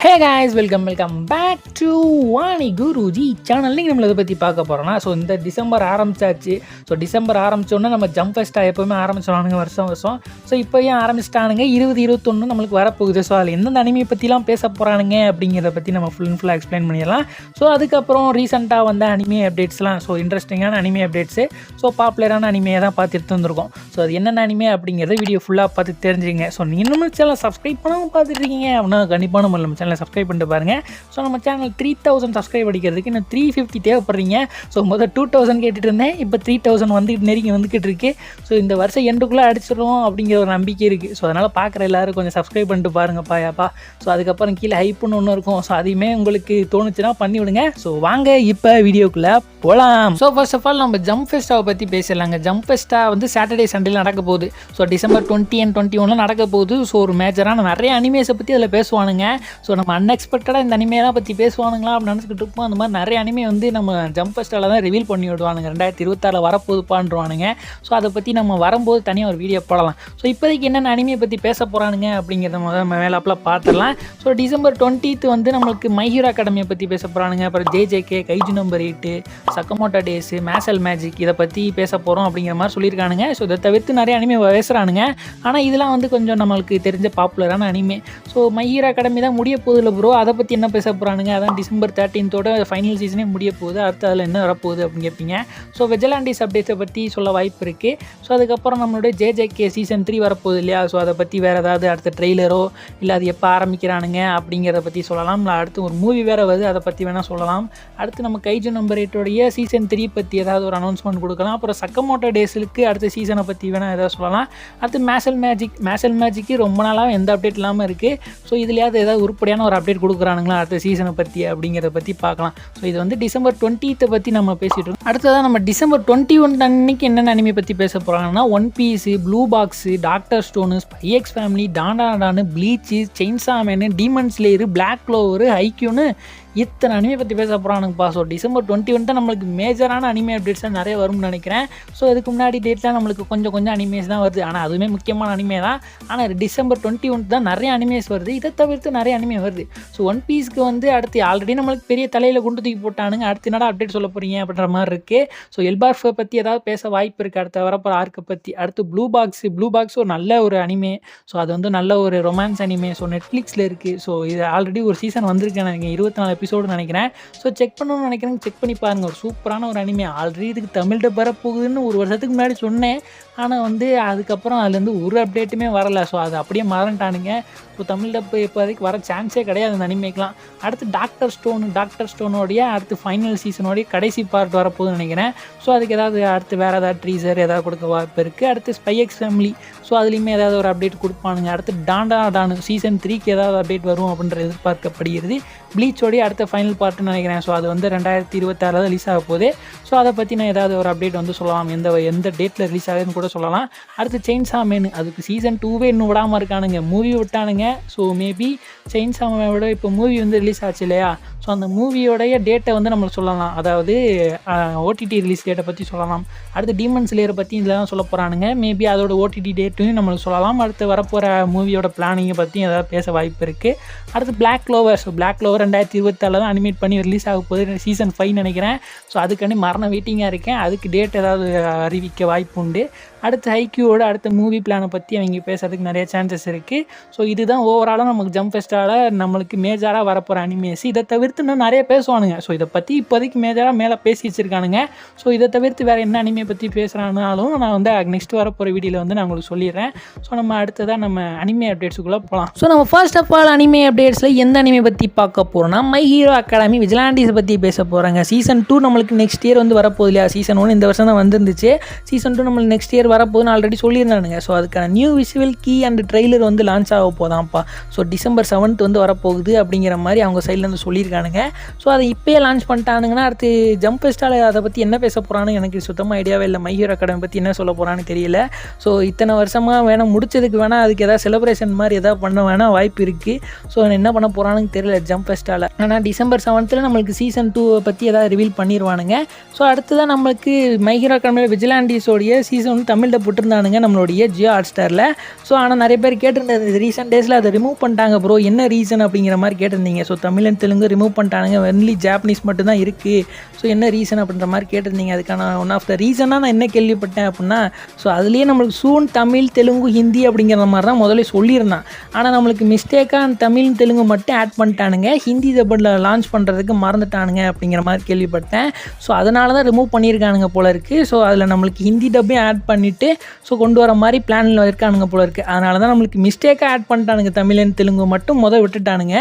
Hey guys welcome back to Vani Guruji channel. நீங்கள் நம்மளை இதை பற்றி பார்க்க போகிறோன்னா இந்த டிசம்பர் ஆரம்பிச்சாச்சு. டிசம்பர் ஆரம்பித்தோன்னே நம்ம ஜம்ப் ஃபெஸ்ட்டாக எப்போவுமே ஆரம்பிச்சிடுவானுங்க வருஷம். இப்போயும் ஆரம்பிச்சிட்டானுங்க 2021 நம்மளுக்கு வரப்போகுது. அதில் எந்தெந்த அனிமையை பற்றிலாம் பேச போகிறானுங்க அப்படிங்கிறத பற்றி நம்ம ஃபுல்லாக எக்ஸ்பிளைன் பண்ணிடலாம். அதுக்கப்புறம் ரீசெண்டாக வந்த அனிமே அப்டேட்ஸ்லாம் இன்ட்ரெஸ்டிங்கான அனிமே அப்டேட்ஸு பாப்புலரான அனிமையை தான் பார்த்துட்டு வந்துருக்கோம். அது என்னென்ன அனிமே அப்படிங்கிறத வீடியோ ஃபுல்லாக பார்த்து தெரிஞ்சுங்க. நீங்கள் நம்ம சேனல் சப்ஸ்கிரைப் பண்ணாமல் பார்த்துட்ருக்கீங்க அப்படின்னா கண்டிப்பாக நம்ம சேனலை சப்ஸ்கிரைப் பண்ணிட்டு பாருங்கள். நம்ம சேனல் 3000 சப்ஸ்கிரைப் அடிக்கிறதுக்கு இன்னும் 350 தேவைப்படுறீங்க. முதல் 2000 கேட்டுட்டு இருந்தேன், இப்போ 3000 வந்துக்கிட்டு இருக்கு. இந்த வருஷம் எண்டுக்குள்ளே அடிச்சிடுவோம் அப்படிங்கிற ஒரு நம்பிக்கை இருக்குது. அதனால் பார்க்குற எல்லோரும் கொஞ்சம் சப்ஸ்கிரைப் பண்ணிட்டு பாருங்கப்பா. அதுக்கப்புறம் கீழே ஹைப்புன்னு ஒன்று இருக்கும். அதையுமே உங்களுக்கு தோணுச்சுன்னா பண்ணி விடுங்க. வாங்க இப்போ வீடியோக்குள்ளே போகலாம். ஃபர்ஸ்ட் ஆஃப் ஆல் நம்ம ஜம்ப் ஃபெஸ்ட்டாவை பற்றி பேசிடலாங்க. ஜம்ப் ஃபெஸ்ட்டா சாட்டர்டே சண்டேல நடக்க போகுது. டிசம்பர் 20 and 21 நடக்க போகுது. ஒரு மேஜரான நிறைய அனிமேஸை பற்றி அதில் பேசுவானுங்க. நம்ம அன்எக்ஸ்பெக்டடாக இந்த அனிமையெல்லாம் பற்றி பேசுவானுங்களா அப்படின்னு நினச்சிக்கிட்டு இருப்போம். அந்த மாதிரி நிறைய அனிமே நம்ம ஜம்ப் ஃபெஸ்ட்டால் தான் ரிவீல் பண்ணி விடுவானுங்க. 2026 வரப்போகுதுப்பான்றானுங்க. அதை பற்றி நம்ம வரும்போது தனியாக ஒரு வீடியோ போடலாம். இப்போதைக்கு என்னென்ன அனிமையை பற்றி பேச போகிறானுங்க அப்படிங்கிறத மேலாப்பில் பார்த்துடலாம். டிசம்பர் 20th நம்மளுக்கு மை ஹீரோ அகாடமியை பற்றி பேச போகிறானுங்க. அப்புறம் JJK, Kaiju number 8, Sakamoto days, Mashle magic இதை பற்றி பேச போகிறோம் அப்படிங்கிற மாதிரி சொல்லியிருக்கானுங்க. இதை தவிர்த்து நிறைய அனிமே பேசுகிறானுங்க. ஆனால் இதெல்லாம் கொஞ்சம் நம்மளுக்கு தெரிஞ்ச பாப்புலரான அனிமே. மை ஹீரோ அகாடமி தான் முடிய போதில்லை ப்ரோ, அதை பற்றி என்ன பேச போகிறானுங்க? அதான் டிசம்பர் 13th ஃபைனல் சீசனே முடிய போகுது. அடுத்து அதில் என்ன வரப்போகுது அப்படின்னு கேட்பீங்க. விஜிலாண்டிஸ் அப்டேட்ஸை பற்றி சொல்ல வாய்ப்பு இருக்குது. அதுக்கப்புறம் நம்மளுடைய JJK சீசன் 3 வரப்போகுது இல்லையா? அதை பற்றி வேறு ஏதாவது அடுத்த ட்ரெய்லரோ இல்லை அது எப்போ ஆரம்பிக்கிறானுங்க அப்படிங்கிறத பற்றி சொல்லலாம். இல்லை அடுத்து ஒரு மூவி வேறு வருது, அதை பற்றி வேணால் சொல்லலாம். அடுத்து நம்ம கைஜு நம்பர் 8 சீசன் 3 பற்றி ஏதாவது ஒரு அனௌன்ஸ்மெண்ட் கொடுக்கலாம். அப்புறம் சக்கமோட்டோ டேஸுக்கு அடுத்த சீசனை பற்றி வேணால் ஏதாவது சொல்லலாம். அடுத்து மேசல் மேஜிக்கு ரொம்ப நாளாக எந்த அப்டேட் இல்லாமல் இருக்குது. இதுலையாவது ஏதாவது உருப்படியான ஒரு அப்டேட் கொடுக்குறானுங்களா அடுத்த சீசனை பற்றி அப்படிங்கிறத பற்றி பார்க்கலாம். இது டிசம்பர் 20th பற்றி நம்ம பேசிகிட்டு இருக்கோம். அடுத்ததான் நம்ம டிசம்பர் 21 அன்னைக்கு என்னென்ன அனிமே பற்றி பேச போகிறாங்கன்னா One Piece, Blue Box, Doctor Stone, Spy X Family, Dandadan, Bleach, Chainsaw Man, Demon Slayer, Black Clover, ஐக்யூன்னு இத்தனை அனிமே பற்றி பேச போகிறானுங்கப்பா. டிசம்பர் 21 தான் நம்மளுக்கு மேஜரான அனிமே அப்டேட்ஸ் தான் நிறைய வரும்னு நினைக்கிறேன். அதுக்கு முன்னாடி டேட்லாம் நம்மளுக்கு கொஞ்சம் அனிமேஸ் தான் வருது. ஆனால் அதுவுமே முக்கியமான அனிமே தான். ஆனால் டிசம்பர் 21 தான் நிறைய அனிமேஸ் வருது. இதை தவிர்த்து நிறைய அனிமே வருது. ஒன் பீஸ்க்கு அடுத்து ஆல்ரெடி நம்மளுக்கு பெரிய தலையில் கொண்டு தூக்கி போட்டானுங்க. அடுத்து என்னடா அப்டேட் சொல்ல போகிறீங்க அப்படின்ற மாதிரி இருக்குது. எல்பார்ஃபை பற்றி ஏதாவது பேச வாய்ப்பு இருக்குது அடுத்த வரப்போகிற ஆர்க்கை பற்றி. அடுத்து ப்ளூ பாக்ஸ் ஒரு நல்ல ஒரு அனிமே. அது நல்ல ஒரு ரொமான்ஸ் அனிமே. நெட்ஃப்ளிக்ஸில் இருக்குது. இது ஆல்ரெடி ஒரு சீசன் வந்திருக்கேன் நினைக்கிறேன், 24 எபிசோடு நினைக்கிறேன். செக் பண்ணணும்னு நினைக்கிறேன். செக் பண்ணி பாருங்கள். ஒரு சூப்பரான ஒரு அனிமே. ஆல்ரெடி இதுக்கு தமிழ்கிட்ட வரப்போகுதுன்னு ஒரு வருஷத்துக்கு முன்னாடி சொன்னேன். ஆனால் அதுக்கப்புறம் அதுலேருந்து ஒரு அப்டேட்டுமே வரலை. அது அப்படியே மறந்துட்டானுங்க. தமிழ் டப்பு இப்போதைக்கு வர சான்ஸே கிடையாது அந்த அனிமேக்கெலாம். அடுத்து டாக்டர் ஸ்டோனோடைய அடுத்து ஃபைனல் சீசனோடைய கடைசி பார்ட் வரப்போகுதுன்னு நினைக்கிறேன். அதுக்கு ஏதாவது அடுத்து வேறு ஏதாவது ட்ரீசர் ஏதாவது கொடுக்க வாய்ப்பு இருக்குது. அடுத்து ஸ்பை எக்ஸ் ஃபேமிலி, அதுலேயுமே ஏதாவது ஒரு அப்டேட் கொடுப்பானுங்க. அடுத்து டாண்டாடானு சீசன் 3க்கு ஏதாவது அப்டேட் வரும் அப்படின்ற எதிர்பார்க்கப்படுகிறது. ப்ளீச்சோடைய அடுத்த ஃபைனல் பார்ட்டுன்னு நினைக்கிறேன். அது 2026 ரிலீஸ் ஆக போகுது. அதை பற்றி நான் ஏதாவது ஒரு அப்டேட் சொல்லலாம். எந்த டேட்டில் ரிலீஸ் ஆகுதுன்னு கூட சொல்லலாம். அடுத்து செயின்சா மேனு, அதுக்கு சீசன் 2 இன்னும் விடாமல் இருக்கானுங்க. மூவி விட்டானுங்க. மேபி செயின்சா மேனோட இப்போ மூவி ரிலீஸ் ஆச்சு இல்லையா? அந்த மூவியோடைய டேட்டை நம்மளுக்கு சொல்லலாம். அதாவது OTT ரிலீஸ் டேட்டை பற்றி சொல்லலாம். அடுத்து டீமன் ஸ்லேயரை பற்றி இதெல்லாம் சொல்ல போகிறானுங்க. மேபி அதோட OTT டேட்டையும் நம்மளுக்கு சொல்லலாம். அடுத்து வரப்போகிற மூவியோட பிளானிங்கை பற்றி ஏதாவது பேச வாய்ப்பு இருக்குது. அடுத்து பிளாக் க்ளோவர் 2024 தான் அனிமேட் பண்ணி ரிலீஸ் ஆக போகுது. சீசன் 5 நினைக்கிறேன். அதுக்காண்டி வெயிட்டிங்காக இருக்கேன். அதுக்கு டேட் ஏதாவது அறிவிக்க வாய்ப்பு உண்டு. அடுத்து ஐக்யூவோட அடுத்த மூவி பிளானை பற்றி அவங்க பேசுறதுக்கு நிறைய சான்சஸ் இருக்குது. இதுதான் ஓவராலாக நமக்கு ஜம்ப் ஃபெஸ்ட்டால் நம்மளுக்கு மேஜராக வரப்போகிற அனிமேஸ். இதை தவிர்த்து இன்னும் நிறைய பேசுவானுங்க. இதை பற்றி இப்போதைக்கு மேஜராக மேலே பேசி வச்சுருக்கானுங்க. இதை தவிர்த்து வேறு என்ன அனிமே பற்றி பேசுகிறானாலும் நான் நெக்ஸ்ட் வரப்போகிற வீடியோவில் நான் உங்களுக்கு சொல்லிடுறேன். நம்ம அடுத்ததாக நம்ம அனிமே அப்டேட்ஸுக்குள்ளே போகலாம். நம்ம ஃபர்ஸ்ட் ஆஃப் ஆல் அனிமே அப்டேட்ஸில் எந்த அனிமே பற்றி பார்க்க போகிறோம்னா மை ஹீரோ அகாடமி விஜிலாண்டிஸை பற்றி பேச போகிறாங்க. சீசன் 2 நம்மளுக்கு நெக்ஸ்ட் இயர் வரப்போகுது இல்லையா? சீசன் 1 இந்த வருஷம் தான் வந்துருந்துச்சு. சீசன் 2 நம்மளுக்கு நெக்ஸ்ட் இயர் வரப்போகுதுன்னு ஆல்ரெடி சொல்லியிருந்தானுங்க. அதுக்கான new visual key and trailer launch ஆக போதாம்ப்பா. டிசம்பர் 7th வரப்போகுது அப்படிங்கிற மாதிரி அவங்க சைட்லேருந்து சொல்லியிருக்காங்க. பண்ணியிருக்கானுங்க. ஸோ அதை இப்போயே லான்ச் பண்ணிட்டானுங்கன்னா அடுத்து ஜம்ப் ஃபெஸ்ட்டால் அதை பற்றி என்ன பேச போகிறான்னு எனக்கு சுத்தமாக ஐடியாவே இல்லை. மை ஹீரோ அகாடமி பற்றி என்ன சொல்ல போகிறான்னு தெரியல. ஸோ இத்தனை வருஷமாக வேணால் முடிச்சதுக்கு வேணால் அதுக்கு எதாவது செலிப்ரேஷன் மாதிரி எதாவது பண்ண வேணால் வாய்ப்பு இருக்குது. ஸோ என்ன பண்ண போகிறான்னு தெரியல ஜம்ப் ஃபெஸ்ட்டால். ஆனால் டிசம்பர் 7th நம்மளுக்கு சீசன் 2 பற்றி எதாவது ரிவீல் பண்ணிடுவானுங்க. ஸோ அடுத்ததான் நம்மளுக்கு மை ஹீரோ அகாடமியில் விஜிலாண்டிஸோடைய சீசன் தமிழில் போட்டிருந்தானுங்க நம்மளுடைய ஜியோ ஹாட்ஸ்டாரில். ஸோ ஆனால் நிறைய பேர் கேட்டிருந்தது ரீசெண்ட் டேஸில் அதை ரிமூவ் பண்ணிட்டாங்க ப்ரோ, என்ன ரீசன் அப்படிங்கிற மாதிரி கேட்டிருந்தீங்க. So Tamil and Telugu remove பண்ணிட்டானுங்க, ஒன்லி ஜாப்பனீஸ் மட்டும்தான் இருக்குது. ஸோ என்ன ரீசன் அப்படின்ற மாதிரி கேட்டிருந்தீங்க. அதுக்கான ஒன் ஆஃப் த ரீசனாக நான் என்ன கேள்விப்பட்டேன் அப்படின்னா, ஸோ அதுலேயே நம்மளுக்கு சூன் தமிழ் தெலுங்கு ஹிந்தி அப்படிங்கிற மாதிரி தான் முதல்ல சொல்லியிருந்தான். ஆனால் நம்மளுக்கு மிஸ்டேக்காக தமிழ் தெலுங்கு மட்டும் ஆட் பண்ணிட்டானுங்க, ஹிந்தி டப்பில் லான்ச் பண்ணுறதுக்கு மறந்துட்டானுங்க அப்படிங்கிற மாதிரி கேள்விப்பட்டேன். ஸோ அதனால தான் ரிமூவ் பண்ணியிருக்கானுங்க போல இருக்குது. ஸோ அதில் நம்மளுக்கு ஹிந்தி டப்பையும் ஆட் பண்ணிவிட்டு ஸோ கொண்டு வர மாதிரி பிளானில் இருக்கானுங்க போல இருக்குது. அதனால தான் நம்மளுக்கு மிஸ்டேக்காக ஆட் பண்ணிட்டானுங்க, தமிழ் அண்ட் தெலுங்கு மட்டும் விட்டுட்டானுங்க.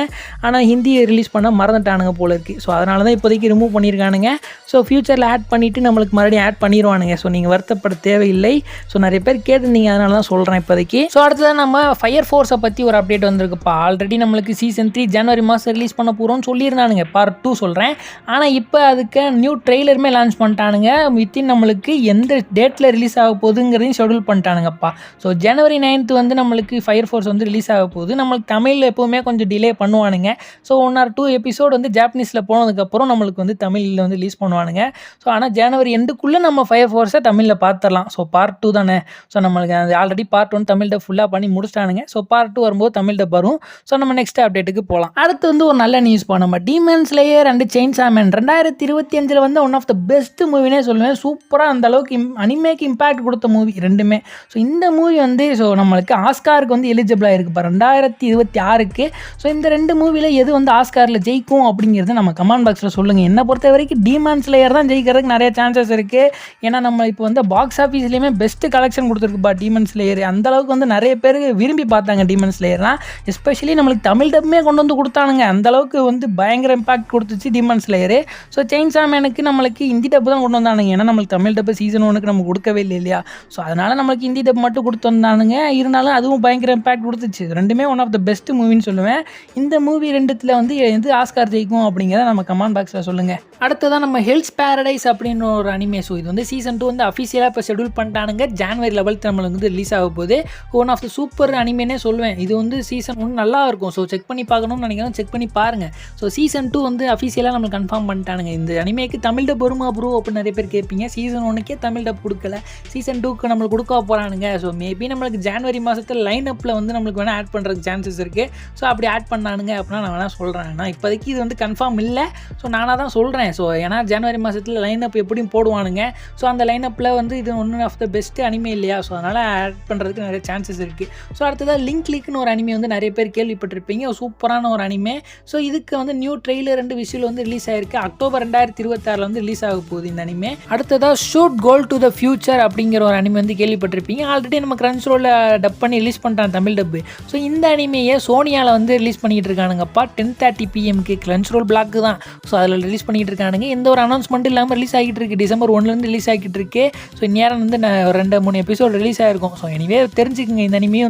ஆனால் ஹிந்தி ரிலீஸ் பண்ண மறந்துட்டானுங்க போல இருக்குது. ஸோ அதனால தான் இப்போதைக்கு ரிமூவ் பண்ணியிருக்கானுங்க. ஸோ ஃபியூச்சரில் ஆட் பண்ணிவிட்டு நம்மளுக்கு மறுபடியும் ஆட் பண்ணிடுவானுங்க. ஸோ நீங்கள் வருத்தப்பட தேவையில்லை. ஸோ நிறைய பேர் கேட்டிருந்தீங்க, அதனால தான் சொல்கிறேன் இப்போதைக்கு. ஸோ அடுத்ததான் நம்ம ஃபயர் ஃபோர்ஸை பற்றி ஒரு அப்டேட் வந்திருக்குப்பா. ஆல்ரெடி நம்மளுக்கு சீசன் 3 ஜனவரி மாதம் ரிலீஸ் பண்ண போகிறோம்னு சொல்லியிருந்தானுங்க, பார்ட் 2 சொல்கிறேன். ஆனால் இப்போ அதுக்கு நியூ ட்ரெய்லருமே லான்ச் பண்ணிட்டானுங்க. வித்தின் நம்மளுக்கு எந்த டேட்டில் ரிலீஸ் ஆக போகுதுங்கிறதையும் ஷெடியூல் பண்ணிட்டானுங்கப்பா. ஸோ ஜனவரி 9th நம்மளுக்கு ஃபயர் ஃபோர்ஸ் ரிலீஸ் ஆக போகுது. நம்மளுக்கு தமிழில் எப்போவுமே கொஞ்சம் டிலே பண்ணுவானுங்க. ஸோ 1 or 2 எபிசோடு ஜாப்பனீஸில் போனதுக்கப்புறம் நம்மளுக்கு தமிழில் ரிலீஸ் பண்ணுவானுங்க. ஸோ ஆனால் ஜனவரி எண்டுக்குள்ளே நம்ம ஃபயர் ஃபோர்ஸை தமிழில் பார்த்துடலாம். ஸோ பார்ட் 2 தானே. ஸோ நம்மளுக்கு ஆல்ரெடி பார்ட் 1 தமிழ் டப் ஃபுல்லாக பண்ணி முடிச்சிட்டானுங்க. ஸோ பார்ட் 2 வரும்போது தமிழ் டப் வரும். ஸோ நம்ம நெக்ஸ்ட் அப்டேட்டுக்கு போகலாம். அடுத்து ஒரு நல்ல நியூஸ் நம்ம Demon Slayer and Chainsaw Man 2025 one of the best மூவினே சொல்லுவேன். சூப்பராக அந்த அளவுக்கு அனிமேக்கு இம்பாக்ட் கொடுத்த மூவி ரெண்டுமே. ஸோ இந்த மூவி ஸோ நம்மளுக்கு ஆஸ்காருக்கு எலிஜிபிளாக இருக்குப்பா 2026க்கு. ஸோ இந்த 2 மூவியில் எது ஆஸ்காரில் ஜெயிக்கும் அப்படிங்கிறது நம்ம கமெண்ட் பாக்ஸில் சொல்லுங்கள். என்னை பொறுத்த வரைக்கும் டீமன் ஸ்லேயர் தான் ஜெயிக்கிறதுக்கு நிறைய சான்சஸ் இருக்குது. ஏன்னா நம்ம இப்போ பாக்ஸ் ஆஃபீஸ்லேயுமே பெஸ்ட் கலெக்ஷன் கொடுத்துருக்குப்பா டீமன் ஸ்லேயர். அந்தளவுக்கு நிறைய பேர் விரும்பி பார்த்தாங்க டீமன் ஸ்லேயர்லாம். எஸ்பெஷலி நம்மளுக்கு தமிழ் டப்புமே கொண்டு கொடுத்தானுங்க. அந்தளவுக்கு பயங்கர இம்பாக்ட் கொடுத்துச்சு டீமன் ஸ்லேயரு. ஸோ செயின்சா மேனுக்கு நம்மளுக்கு ஹிந்தி டப்பு தான் கொண்டு வந்தானுங்க. ஏன்னா நம்மளுக்கு தமிழ் டப்பு சீசன் 1க்கு நம்ம கொடுக்கவே இல்லை இல்லையா. ஸோ அதனால் நம்மளுக்கு ஹிந்தி டப்பு மட்டும் கொடுத்து வந்தானுங்க. இருந்தாலும் அதுவும் பயங்கர இம்பாக்ட் கொடுத்துச்சு. ரெண்டுமே ஒன் ஆஃப் த பெஸ்ட் மூவின்னு சொல்லுவேன். இந்த மூவி ரெண்டுத்தில் எது ஆஸ்கார் ஜெயிக்கும் அப்படிங்கிறத நம்ம கமெண்ட் பாக்ஸில் சொல்லுங்கள். அடுத்ததான் நம்ம ஹெல்ஸ் பேரடைஸ் அப்படின்னு ஒரு அனிமே. ஸோ இது சீசன் 2 அஃபிஷியலாக இப்போ ஷெடியூல் பண்ணிட்டானுங்க. ஜனவரி 11th நம்மளுக்கு ரிலீஸ் ஆக போகுது. ஒன் ஆஃப் த சூப்பர் அனிமேனே சொல்லுவேன். இது சீசன் 1 நல்லா இருக்கும். ஸோ செக் பண்ணி பார்க்கணும்னு நினைக்கிறேன், செக் பண்ணி பாருங்கள். ஸோ சீசன் 2 அஃபிஷியலாக நம்மளுக்கு கன்ஃபார்ம் பண்ணிட்டானுங்க. இந்த அனிமேக்கு தமிழ் டப் வருமா ப்ரோ அப்படின்னு நிறைய பேர் கேட்பீங்க. சீசன் 1க்கே தமிழ் டப் கொடுக்கல, சீசன் 2க்கு நம்மளுக்கு கொடுக்க போகிறானுங்க. ஸோ மேபி நம்மளுக்கு ஜனவரி மாதத்தில் லைன் அப்பில் நம்மளுக்கு வேணால் ஆட் பண்ணுறதுக்கு சான்சஸ் இருக்குது. ஸோ அப்படி ஆட் பண்ணானுங்க அப்படின்னா நான் வேணால் சொல்கிறேன். ஆனால் இப்போதைக்கு இது கன்ஃபார்ம் இல்லை. ஸோ நானாக தான் சொல்கிறேன். ஸோ ஏன்னா ஜனவரி மாதத்தில் லைன் அப் எப்படியும் போடுவானுங்க. ஸோ அந்த லைன் அப்பில் இது one of the best anime இல்லையா. ஸோ அதனால் ஆட் பண்ணுறதுக்கு நிறைய சான்சஸ் இருக்குது. ஸோ அடுத்ததாக லிங்க் லிங்க்னு ஒரு அனிமே நிறைய பேர் கேள்விப்பட்டிருப்பீங்க. சூப்பரான ஒரு அனிமே. ஸோ இதுக்கு நியூ ட்ரெய்லர் 2 விஷுவல் ரிலீஸ் ஆயிருக்கு. அக்டோபர் 2026 ரிலீஸ் ஆக போகுது இந்த அனிமே. அடுத்ததாக shoot goal to the future அப்படிங்கிற ஒரு அனிமே கேள்விப்பட்டிருப்பீங்க. ஆல்ரெடி நம்ம கிரன்ச்ரோலில் டப் பண்ணி ரிலீஸ் பண்ணிட்டாங்க தமிழ் டப்பு. ஸோ இந்த அனிமையை சோனியாவில் ரிலீஸ் பண்ணிகிட்டு இருக்கானுங்கப்பா 10:30 PM கிரன்ச்ரோல் பிளாக்கு தான். ஸோ அதில் ரிலீஸ் பண்ணிகிட்டு இருக்கானுங்க. எந்த ஒரு அனௌன்ஸ்மெண்ட் இல்லாமல் ரிலீஸ் ஆகிட்டு இருக்கு. டிசம்பர் 1 ரிலீஸ் ஆகிட்டு இருக்கு. ஸோ நேரம் 2-3 எபிசோட் ரிலீஸ் ஆகிருக்கும். ஸோ எனிவே தெரிஞ்சுக்குங்க, இந்த அனிமே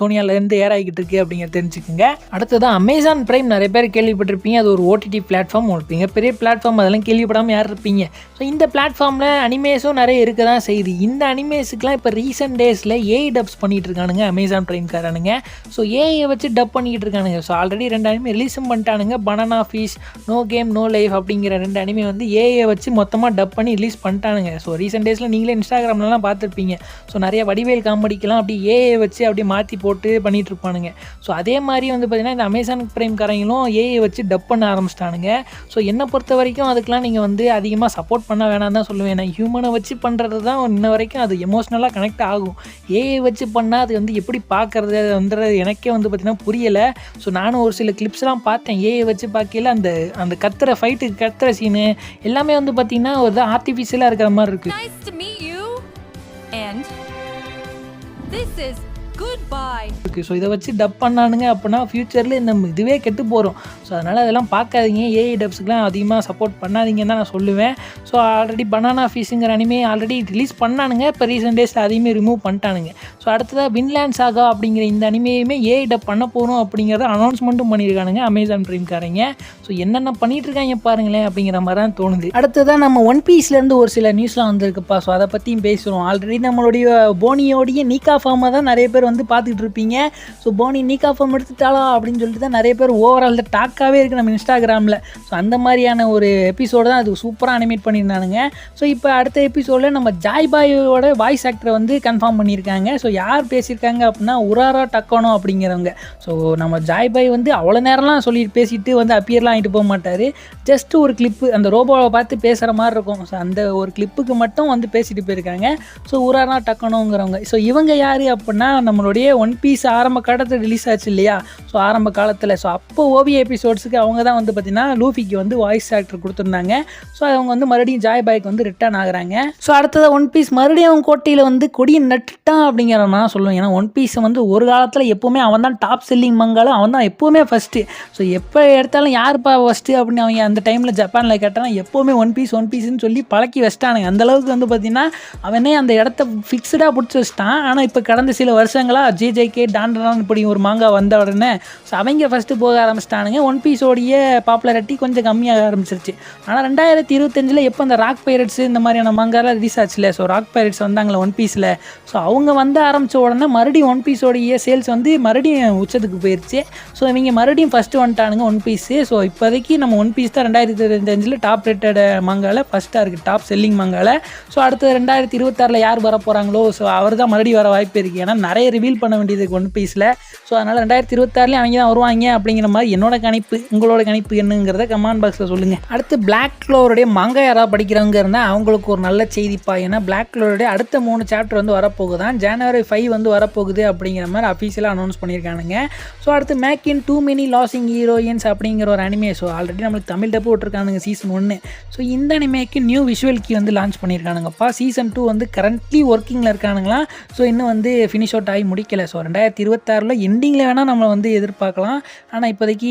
சோனியாவிலேருந்து ஏர் ஆகிட்டு இருக்கு அப்படிங்கிறத தெரிஞ்சுக்குங்க. அடுத்ததான் அமேசான் பிரைம் நிறைய பேர் கேள்விப்பட்டிருப்பீங்க. அது ஒரு OTT பிளாட்ஃபார்ம், உங்களுக்கு மிகப்பெரிய பிளாட்ஃபார்ம். அதெல்லாம் கேள்விப்படாமல் யார் இருப்பீங்க. ஸோ இந்த பிளாட்ஃபார்மில் அனிமேஸும் நிறைய இருக்க தான் செய்யுது. இந்த அனிமேஸுக்குலாம் இப்போ ரீசெண்ட் டேஸில் ஏஐ டப்ஸ் பண்ணிகிட்டு இருக்கானுங்க அமேசான் பிரைம்காரனுங்க. ஸோ ஏஐ வச்சு டப் பண்ணிக்கிட்டு இருக்கானுங்க. ஸோ ஆல்ரெடி 2 அனிமே ரிலீஸும் பண்ணிட்டானுங்க. Banana Fish, No Game No Life அப்படிங்கிற 2 அனிமே ஏஐ வச்சு மொத்தமாக டப் பண்ணி ரிலீஸ் பண்ணிட்டானுங்க. ஸோ ரீசெண்ட் டேஸில் நீங்களே இன்ஸ்டாகிராம்லாம் பார்த்துருப்பீங்க. ஸோ நிறைய வடிவேல் காமெடிக்கெலாம் அப்படி ஏஐ வச்சு அப்படியே மாற்றி போட்டு பண்ணிகிட்டு இருப்பானுங்க. ஸோ அதே மாதிரி பார்த்தீங்கன்னா இந்த அமேசான் பிரைம்காரங்களும் ஏஐ வச்சு டப் பண்ண ஆரம்பிச்சிட்டானுங்க. ஸோ என்னை பொறுத்த வரைக்கும் அதுக்கெலாம் நீங்கள் அதிகமாக சப்போர்ட் பண்ண வேணாம் தான் சொல்லுவேன். நான் ஹியூமனை வச்சு பண்ணுறது தான் இன்ன வரைக்கும் அது எமோஷ்னலாக கனெக்ட் ஆகும். ஏஐ வச்சு பண்ணால் அது எப்படி பார்க்குறது எனக்கே பார்த்திங்கன்னா புரியலை. ஸோ நானும் ஒரு சில கிளிப்ஸ்லாம் பார்த்தேன். ஏஐ வச்சு பார்க்கல அந்த கத்துற ஃபைட்டுக்கு கத்துற சீனு எல்லாமே பார்த்திங்கன்னா ஒரு ஆர்டிஃபிஷியலாக இருக்கிற மாதிரி இருக்குது. This is Good இருக்குது. ஸோ இதை வச்சு டப் பண்ணானுங்க அப்படின்னா ஃப்யூச்சரில் நம்ம இதுவே கெட்டு போகிறோம். ஸோ அதனால் அதெல்லாம் பார்க்காதீங்க. ஏஐ டப்ஸுக்குலாம் அதிகமாக சப்போர்ட் பண்ணாதீங்கன்னு தான் நான் சொல்லுவேன். ஸோ ஆல்ரெடி பனானா ஃபிஷ்ங்கிற அனிமே ஆல்ரெடி ரிலீஸ் பண்ணானுங்க. இப்போ ரீசெண்ட் டேஸில் அதையுமே ரிமூவ் பண்ணிட்டானுங்க. ஸோ அடுத்ததாக வின்லேண்ட் சாகா அப்படிங்கிற இந்த அனிமையுமே ஏஐ டப் பண்ண போகிறோம் அப்படிங்கிறத அனௌன்ஸ்மெண்ட்டும் பண்ணியிருக்கானுங்க அமேசான் பிரைம்காரங்க. ஸோ என்னென்ன பண்ணிட்டு இருக்காங்க பாருங்களேன் அப்படிங்கிற மாதிரி தான் தோணுது. அடுத்ததான் நம்ம ஒன் பீஸ்லேருந்து ஒரு சில நியூஸ்லாம் வந்திருக்குப்பா. ஸோ அதை பற்றியும் பேசுகிறோம். ஆல்ரெடி நம்மளுடைய போனியோடைய நீக்கா ஃபார்மை தான் நிறைய பேர் வந்து பார்த்துக்கிட்டு இருப்பீங்க. ஸோ போனி நீக்கா ஃபார்ம் எடுத்துட்டாளா அப்படின்னு சொல்லிட்டு தான் நிறைய பேர் ஓவரால் டாக்காகவே இருக்குது நம்ம இன்ஸ்டாகிராமில். ஸோ அந்த மாதிரியான ஒரு எபிசோடு தான் அது சூப்பராக அனிமேட் பண்ணியிருந்தானுங்க. ஸோ இப்போ அடுத்த எபிசோடில் நம்ம ஜாய் பாயோட வாய்ஸ் ஆக்டரை வந்து கன்ஃபார்ம் பண்ணியிருக்காங்க. ஸோ யார் பேசியிருக்காங்க அப்படின்னா உராரா டக்கோனோ அப்படிங்கிறவங்க. ஸோ நம்ம ஜாய் பாய் வந்து அவ்வளோ நேரம்லாம் சொல்லிட்டு பேசிட்டு வந்து அப்பியர்லாம் ஆகிட்டு போக மாட்டார். ஜஸ்ட் ஒரு கிளிப்பு அந்த ரோபோவை பார்த்து பேசுகிற மாதிரி இருக்கும். ஸோ அந்த ஒரு கிளிப்புக்கு மட்டும் வந்து பேசிட்டு போயிருக்காங்க. ஸோ உராரா டக்கோனோங்கிறவங்க. ஸோ இவங்க யார் அப்படின்னா நம்மளுடைய ஒன் பீஸ் ஆரம்ப காலத்தில் ரிலீஸ் ஆச்சு இல்லையா? ஸோ ஆரம்ப காலத்தில் ஸோ அப்போ ஓவிய எபிசோட்ஸுக்கு அவங்க தான் வந்து பார்த்திங்கன்னா லூஃபிக்கு வந்து வாய்ஸ் ஆக்டர் கொடுத்துருந்தாங்க. ஸோ அவங்க வந்து மறுபடியும் ஜாய் பாய்க்கு வந்து ரிட்டர்ன் ஆகுறாங்க. ஸோ அடுத்தது ஒன் பீஸ் மறுபடியும் அவன் கோட்டையில் வந்து கொடியை நட்டுட்டான் அப்படிங்கிற நான் சொல்லுவேன். ஏன்னா ஒன் பீஸை வந்து ஒரு காலத்தில் எப்போவுமே அவன் தான் டாப் செல்லிங் மங்காலும் அவன் தான் எப்போவுமே ஃபஸ்ட்டு. ஸோ எப்போ எடுத்தாலும் யாருப்பா ஃபஸ்ட்டு அப்படின்னு அவங்க அந்த டைமில் ஜப்பானில் கேட்டாலும் எப்போவுமே ஒன் பீஸ்ன்னு சொல்லி பழக்கி வச்சிட்டானுங்க. அந்தளவுக்கு வந்து பார்த்திங்கன்னா அவனே அந்த இடத்த ஃபிக்ஸ்டாக பிடிச்சி வச்சிட்டான். ஆனால் இப்போ கடந்த சில வருஷங்களாக ஜேஜேகே டான்டான் இப்படி ஒரு மாங்கா வந்த உடனே ஸோ அவங்க ஃபஸ்ட்டு போக ஆரம்பிச்சிட்டானுங்க. ஒன் பீஸோடைய பாப்புலாரிட்டி கொஞ்சம் கம்மியாக ஆரம்பிச்சிருச்சு. ஆனால் 2025 எப்போ இந்த ராக் பைரட்ஸ் இந்த மாதிரியான மாங்காலாம் ரிலீஸ் ஆச்சுல. ஸோ ராக் பைரட்ஸ் வந்தாங்களே ஒன் பீஸில். ஸோ அவங்க வந்து ஆரம்பித்த உடனே மறுபடியும் ஒன் பீஸோடைய சேல்ஸ் வந்து மறுபடியும் உச்சத்துக்கு போயிடுச்சு. ஸோ இவங்க மறுபடியும் ஃபஸ்ட்டு வந்துட்டானுங்க ஒன் பீஸு. ஸோ இப்போதைக்கு நம்ம ஒன் பீஸ் தான் 2025 டாப் ரேட்டட் மாங்காவில் ஃபஸ்ட்டாக இருக்குது, டாப் செல்லிங் மாங்காவில். ஸோ அடுத்து 2026 யார் வர போகிறாங்களோ ஸோ அவர் தான் மறுபடியும் வர வாய்ப்பு இருக்குது. ஏன்னா நிறைய ரிவீல் பண்ண வேண்டியது ஒன் பீஸில். ஸோ அதனால் 2026 அவங்க தான் வருவாங்க அப்படிங்கிற மாதிரி என்னோட கணிப்பு. உங்களோட கணிப்பு என்னங்கிறத கமெண்ட் பாக்ஸில் சொல்லுங்கள். அடுத்து பிளாக் க்ளோவருடைய மாங்கா யாராவது படிக்கிறவங்க இருந்தால் அவங்களுக்கு ஒரு நல்ல செய்திப்பா. ஏன்னா பிளாக் க்ளோவருடைய அடுத்த 3 சாப்டர் வந்து வரப்போகுதான். January 5 வந்து வரப்போகுது அப்படிங்கிற மாதிரி அஃபீஷியலாக அனௌன்ஸ் பண்ணியிருக்கானுங்க. ஸோ அடுத்து make in too many losing heroines அப்படிங்கிற ஒரு அனிமே. ஸோ ஆல்ரெடி நம்மளுக்கு தமிழ் டப்பு விட்டுருக்கானுங்க சீசன் 1. ஸோ இந்த அனிமேக்கு நியூ விஷுவல் கீ வந்து லான்ச் பண்ணியிருக்கானுங்கப்பா. சீசன் 2 வந்து கரண்ட்லி ஒர்க்கிங்கில் இருக்கானுங்களா. ஸோ இன்னும் வந்து ஃபினிஷ் அவுட் ஆகி முடிக்கலை. ஸோ 2026 எண்டிங்கில் வேணால் நம்ம வந்து எதிர்பார்க்கலாம். ஆனால் இப்போதைக்கு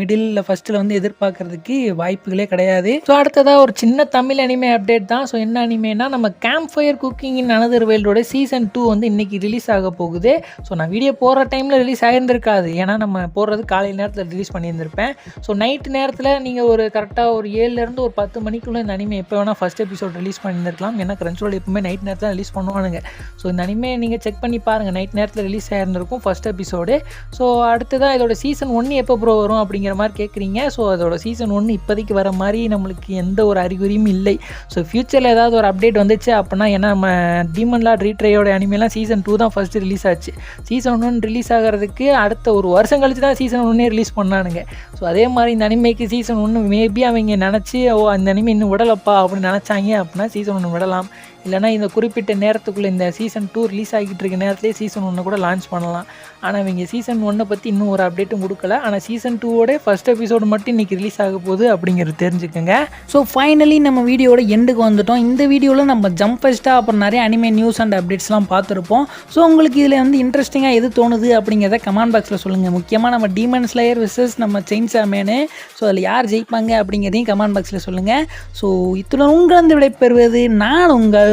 மிடில் ஃபஸ்ட்டில் வந்து எதிர்பார்க்கறதுக்கு வாய்ப்புகளே கிடையாது. ஸோ அடுத்ததாக ஒரு சின்ன தமிழ் அனிமே அப்டேட் தான். ஸோ என்ன அனிமேனா நம்ம Campfire Cooking in Another வேர்ல்டோட சீசன் 2 வந்து இன்றைக்கி ரிலீஸ் ஆக போகுது. ஸோ நான் வீடியோ போடுற டைமில் ரிலீஸ் ஆகியிருந்திருக்காது. ஏன்னா நம்ம போடுறது காலையில் நேரத்தில் ரிலீஸ் பண்ணியிருந்திருப்பேன். ஸோ நைட்டு நேரத்தில் நீங்கள் ஒரு கரெக்டாக ஒரு 7லேருந்து ஒரு 10 மணிக்குள்ளே இந்த அனிமே எப்போ வேணால் ஃபஸ்ட் எபிசோட் ரிலீஸ் பண்ணியிருந்திருக்கலாம். ஏன்னா கிரன்ச்ரோல் எப்பவுமே நைட் நேரத்தில் ரிலீஸ் பண்ணுவானுங்க. ஸோ இந்த அனிமே நீங்கள் செக் பண்ணி பாருங்கள். நைட் நேரத்தில் ரிலீஸ் ஆகிருந்திருக்கும் ஃபஸ்ட் எபிசோடு. ஸோ அடுத்ததாக இதோட சீசன் 1 எப்போ ப்ரோ வரும் அப்படிங்கிற மாதிரி கேட்குறீங்க. ஸோ அதோட சீசன் 1 இப்போதைக்கு வர மாதிரி நம்மளுக்கு எந்த ஒரு அறிகுறியும் இல்லை. ஸோ ஃப்யூச்சரில் ஏதாவது ஒரு அப்டேட் வந்துச்சு அப்படின்னா, ஏன்னா நம்ம டீமன் லார்ட் ரீட்ரையோட அனிமேலாம் சீசன் 2 தான் ஃபஸ்ட்டு ரிலீஸ் ஆச்சு. சீசன் 1 ரிலீஸ் ஆகிறதுக்கு அடுத்த ஒரு வருஷம் கழிச்சு தான் சீசன் 1 ரிலீஸ் பண்ணானுங்க. ஸோ அதே மாதிரி இந்த அனிமேக்கு சீசன் 1 மேபி அவங்க நினச்சி அந்த அனிமே இன்னும் விடலப்பா அப்படின்னு நினச்சாங்க அப்படின்னா சீசன் 1 விடலாம். இல்லைனா இந்த குறிப்பிட்ட நேரத்துக்குள்ளே இந்த சீசன் 2 ரிலீஸ் ஆகிட்டு இருக்க நேரத்துலேயே சீசன் 1 கூட லான்ச் பண்ணலாம். ஆனால் இவங்க சீசன் 1 பற்றி இன்னும் ஒரு அப்டேட்டும் கொடுக்கல. ஆனால் சீசன் 2வோட ஃபஸ்ட் எபிசோடு மட்டும் இன்றைக்கி ரிலீஸ் ஆக போகுது அப்படிங்கிறது தெரிஞ்சுக்கோங்க. ஸோ ஃபைனலி நம்ம வீடியோட எண்டுக்கு வந்துட்டோம். இந்த வீடியோவில் நம்ம ஜம்ப் ஃபெஸ்ட்டாக அப்புறம் நிறைய அனிமே நியூஸ் அண்ட் அப்டேட்ஸ்லாம் பார்த்துருப்போம். ஸோ உங்களுக்கு இதில் வந்து இன்ட்ரெஸ்டிங்காக எது தோணுது அப்படிங்கிறத கமெண்ட் பாக்ஸில் சொல்லுங்கள். முக்கியமாக நம்ம டீமன் ஸ்லேயர் வெர்சஸ் நம்ம செயின்சா மேனு. ஸோ அதில் யார் ஜெயிப்பாங்க அப்படிங்கிறதையும் கமெண்ட் பாக்ஸில் சொல்லுங்கள். ஸோ இத்துடன் உங்களிருந்து விடைபெறுவது நான் உங்கள்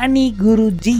அனி குருஜி.